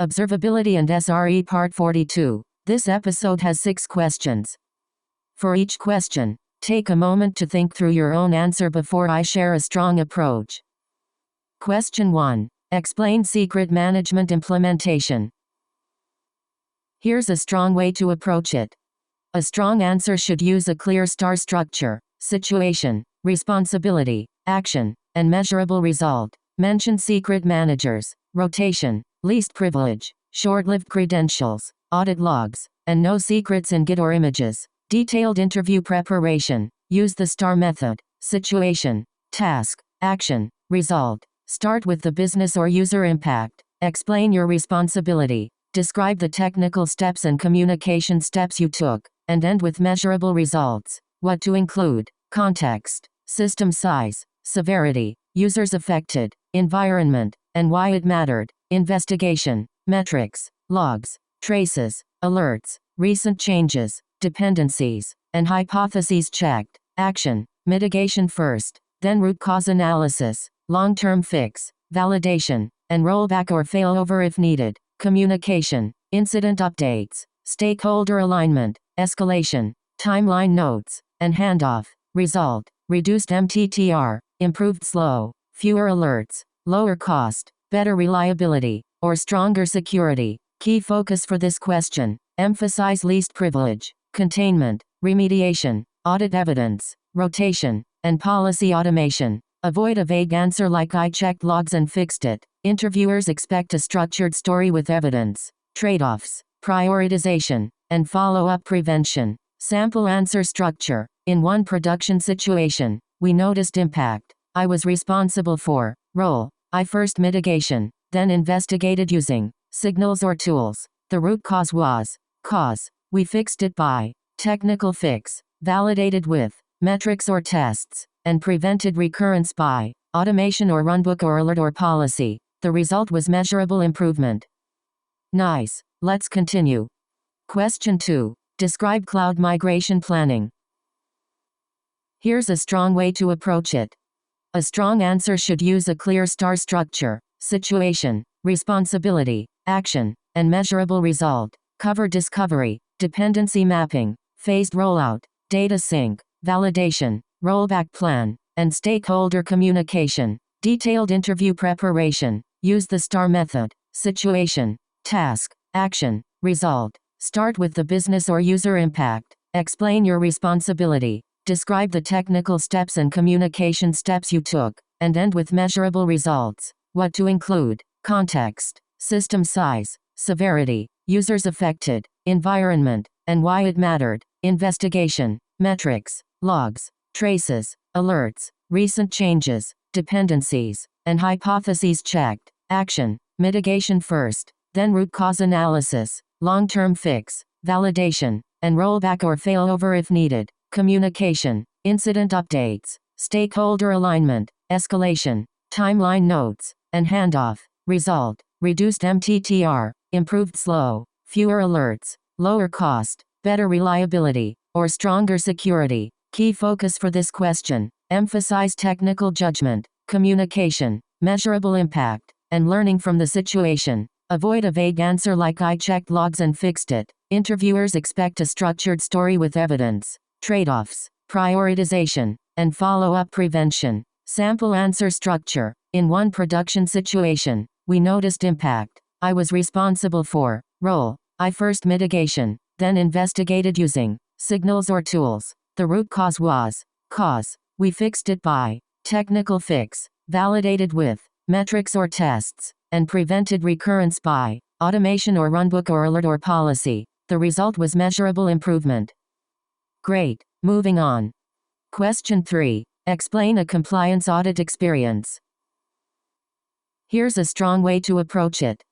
Observability and SRE Part 42. This episode has 6 questions. For each question, take a moment to think through your own answer before I share a strong approach. Question 1. Explain secret management implementation. Here's a strong way to approach it. A strong answer should use a clear star structure: situation, responsibility, action, and measurable result. Mention secret managers, rotation, least privilege, short-lived credentials, audit logs, and no secrets in Git or images. Detailed interview preparation. Use the STAR method: situation, task, action, result. Start with the business or user impact. Explain your responsibility. Describe the technical steps and communication steps you took, and end with measurable results. What to include: context, system size, severity, users affected, environment, and why it mattered. Investigation, metrics, logs, traces, alerts, recent changes, dependencies, and hypotheses checked. Action, mitigation first, then root cause analysis, long-term fix, validation, and rollback or failover if needed. Communication, incident updates, stakeholder alignment, escalation, timeline notes, and handoff. Result, reduced MTTR, improved slow, fewer alerts, lower cost, better reliability, or stronger security. Key focus for this question: emphasize least privilege, containment, remediation, audit evidence, rotation, and policy automation. Avoid a vague answer like "I checked logs and fixed it." Interviewers expect a structured story with evidence, trade-offs, prioritization, and follow-up prevention. Sample answer structure. In one production situation, we noticed impact. I was responsible for. Role: I first mitigation, then investigated using signals or tools. The root cause was cause. We fixed it by technical fix, validated with metrics or tests, and prevented recurrence by automation or runbook or alert or policy. The result was measurable improvement. Nice. Let's continue. Question 2. Describe cloud migration planning. Here's a strong way to approach it. A strong answer should use a clear star structure: situation, responsibility, action, and measurable result. Cover discovery, dependency mapping, phased rollout, data sync, validation, rollback plan, and stakeholder communication. Detailed interview preparation. Use the STAR method: situation, task, action, result. Start with the business or user impact. Explain your responsibility. Describe the technical steps and communication steps you took, and end with measurable results. What to include: context, system size, severity, users affected, environment, and why it mattered. Investigation, metrics, logs, traces, alerts, recent changes, dependencies, and hypotheses checked. Action, mitigation first, then root cause analysis, long-term fix, validation, and rollback or failover if needed. Communication, incident updates, stakeholder alignment, escalation, timeline notes, and handoff. Result, reduced MTTR, improved slow, fewer alerts, lower cost, better reliability, or stronger security. Key focus for this question: emphasize technical judgment, communication, measurable impact, and learning from the situation. Avoid a vague answer like "I checked logs and fixed it." Interviewers expect a structured story with evidence, trade-offs, prioritization, and follow-up prevention. Sample answer structure. In one production situation, we noticed impact. I was responsible for. Role: I first mitigation, then investigated using signals or tools. The root cause was cause. We fixed it by technical fix, validated with metrics or tests, and prevented recurrence by automation or runbook or alert or policy. The result was measurable improvement. Great. Moving on. Question 3. Explain a compliance audit experience. Here's a strong way to approach it.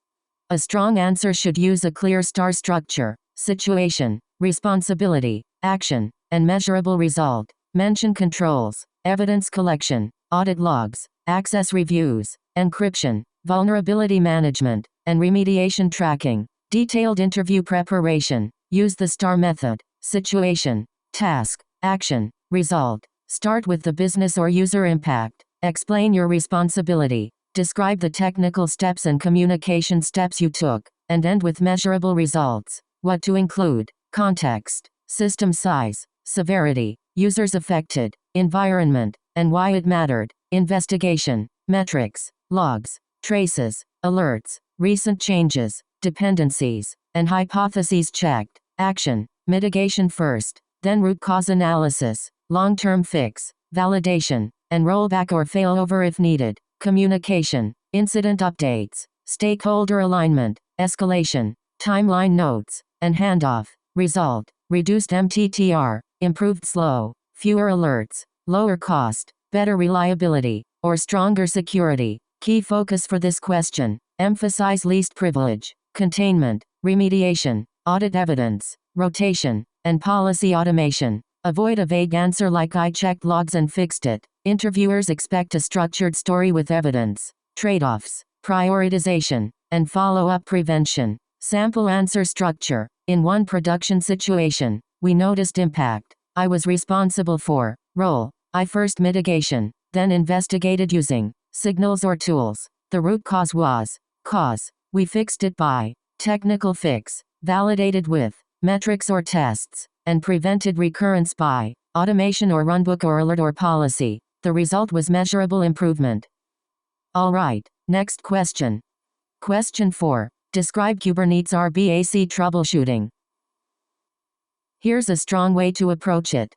A strong answer should use a clear star structure: situation, responsibility, action, and measurable result. Mention controls, evidence collection, audit logs, access reviews, encryption, vulnerability management, and remediation tracking. Detailed interview preparation. Use the STAR method: situation, task, action, result. Start with the business or user impact. Explain your responsibility. Describe the technical steps and communication steps you took, and end with measurable results. What to include: context, system size, severity, users affected, environment, and why it mattered, investigation, metrics, logs, traces, alerts, recent changes, dependencies, and hypotheses checked, action, mitigation first, then root cause analysis, long-term fix, validation, and rollback or failover if needed, communication, incident updates, stakeholder alignment, escalation, timeline notes, and handoff. Result: reduced MTTR, improved slow, fewer alerts, lower cost, better reliability, or stronger security. Key focus for this question: emphasize least privilege, containment, remediation, audit evidence, rotation, and policy automation. Avoid a vague answer like "I checked logs and fixed it." Interviewers expect a structured story with evidence, trade-offs, prioritization, and follow-up prevention. Sample answer structure: in one production situation, we noticed impact. I was responsible for. Role: I first mitigation, then investigated using signals or tools. The root cause was. Cause: we fixed it by. Technical fix: validated with metrics or tests, and prevented recurrence by automation or runbook or alert or policy. The result was measurable improvement. Alright, next question. Question 4. Describe Kubernetes RBAC troubleshooting. Here's a strong way to approach it.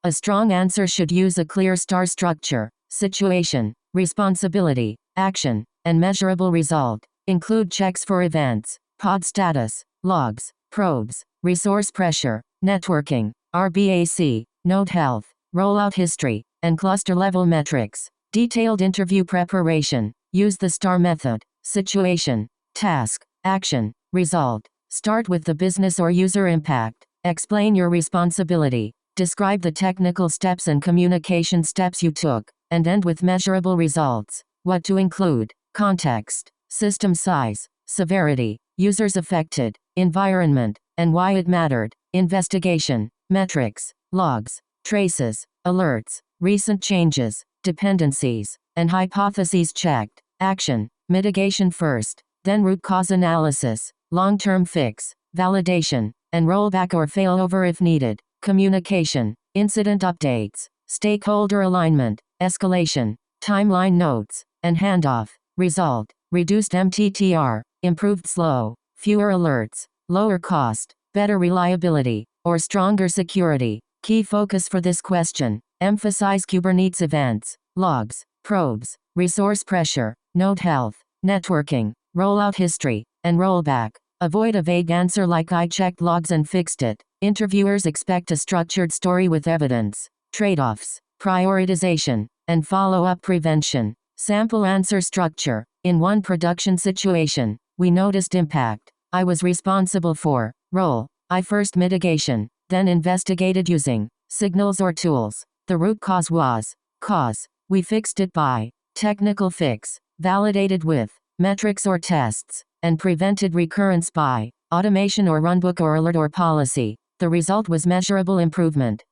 A strong answer should use a clear star structure: situation, responsibility, action, and measurable result. Include checks for events, pod status, logs, probes, resource pressure, networking, RBAC, node health, rollout history, and cluster-level metrics. Detailed interview preparation. Use the STAR method: situation, task, action, result. Start with the business or user impact. Explain your responsibility. Describe the technical steps and communication steps you took, and end with measurable results. What to include: context, system size, severity, users affected, environment, and why it mattered, investigation, metrics, logs, traces, alerts, recent changes, dependencies, and hypotheses checked, action, mitigation first, then root cause analysis, long-term fix, validation, and rollback or failover if needed, communication, incident updates, stakeholder alignment, escalation, timeline notes, and handoff. Result: reduced MTTR, improved slow, fewer alerts, lower cost, better reliability, or stronger security. Key focus for this question: emphasize Kubernetes events, logs, probes, resource pressure, node health, networking, rollout history, and rollback. Avoid a vague answer like "I checked logs and fixed it." Interviewers expect a structured story with evidence, trade-offs, prioritization, and follow-up prevention. Sample answer structure: in one production situation, we noticed impact. I was responsible for. Role: I first mitigation, then investigated using signals or tools. The root cause was. Cause: we fixed it by. Technical fix: validated with metrics or tests, and prevented recurrence by automation or runbook or alert or policy. The result was measurable improvement.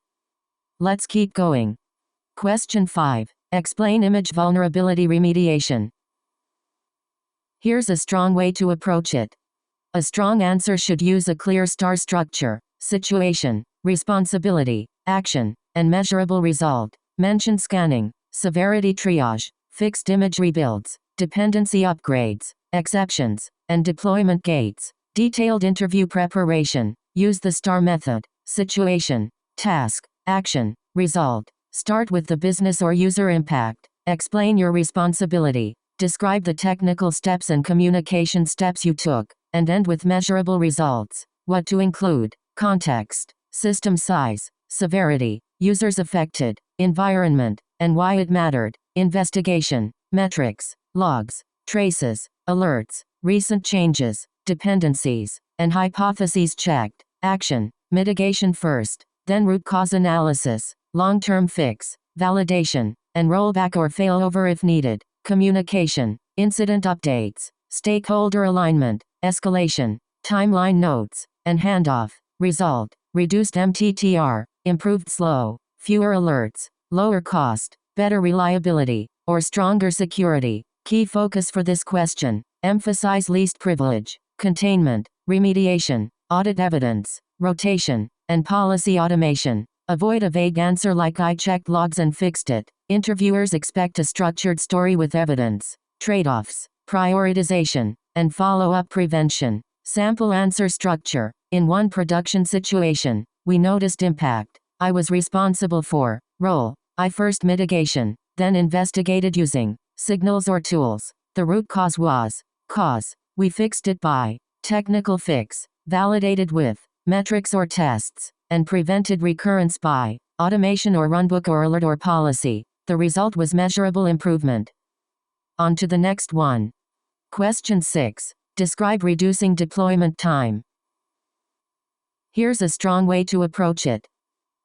Let's keep going. Question 5. Explain image vulnerability remediation. Here's a strong way to approach it. A strong answer should use a clear star structure: situation, responsibility, action, and measurable result. Mention scanning, severity triage, fixed image rebuilds, dependency upgrades, exceptions, and deployment gates. Detailed interview preparation. Use the STAR method: situation, task, action, result. Start with the business or user impact. Explain your responsibility. Describe the technical steps and communication steps you took, and end with measurable results. What to include: context, system size, severity, users affected, environment, and why it mattered, investigation, metrics, logs, traces, alerts, recent changes, dependencies, and hypotheses checked, action, mitigation first, then root cause analysis, long-term fix, validation, and rollback or failover if needed, communication, incident updates, stakeholder alignment, escalation, timeline notes, and handoff. Result: reduced MTTR, improved slow, fewer alerts, lower cost, better reliability, or stronger security. Key focus for this question: emphasize least privilege, containment, remediation, audit evidence, rotation, and policy automation. Avoid a vague answer like "I checked logs and fixed it." Interviewers expect a structured story with evidence. Trade-offs, prioritization, and follow-up prevention. Sample answer structure. In one production situation, we noticed impact. I was responsible for. Role. I first mitigation, then investigated using signals or tools. The root cause was. Cause. We fixed it by. Technical fix. Validated with metrics or tests, and prevented recurrence by automation or runbook or alert or policy. The result was measurable improvement. On to the next one. Question 6. Describe reducing deployment time. Here's a strong way to approach it.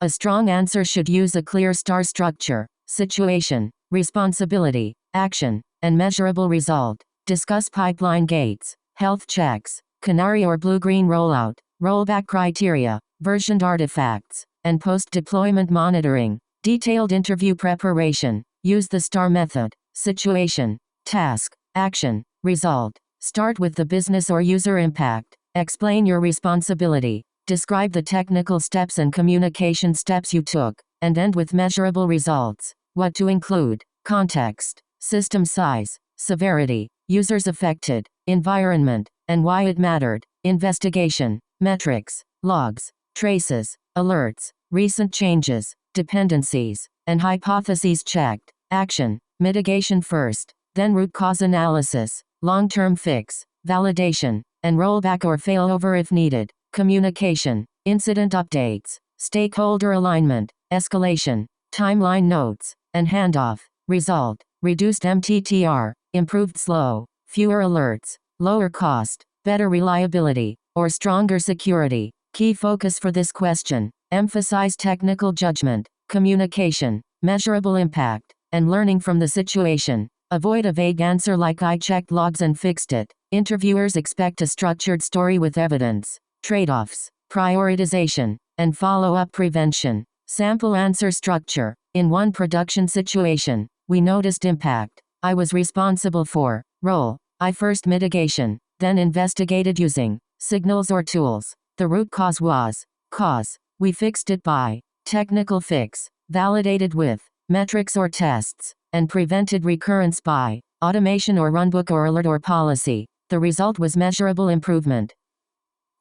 A strong answer should use a clear star structure: situation, responsibility, action, and measurable result. Discuss pipeline gates, health checks, canary or blue-green rollout, rollback criteria, versioned artifacts, and post-deployment monitoring. Detailed interview preparation. Use the STAR method: situation, task, action, result. Start with the business or user impact. Explain your responsibility. Describe the technical steps and communication steps you took, and end with measurable results. What to include: context, system size, severity, users affected, environment, and why it mattered. Investigation, metrics, logs, traces, alerts, recent changes, dependencies, and hypotheses checked. Action, mitigation first, then root cause analysis, long-term fix, validation, and rollback or failover if needed. Communication, incident updates, stakeholder alignment, escalation, timeline notes, and handoff. Result, reduced MTTR, improved slow, fewer alerts, lower cost, better reliability, or stronger security. Key focus for this question: emphasize technical judgment, communication, measurable impact, and learning from the situation. Avoid a vague answer like "I checked logs and fixed it." Interviewers expect a structured story with evidence. Trade-offs, prioritization, and follow-up prevention. Sample answer structure. In one production situation, we noticed impact. I was responsible for. Role. I first mitigation, then investigated using signals or tools. The root cause was. Cause. We fixed it by technical fix, validated with metrics or tests, and prevented recurrence by automation or runbook or alert or policy. The result was measurable improvement.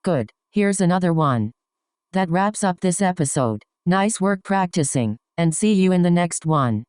Good. Here's another one. That wraps up this episode. Nice work practicing, and see you in the next one.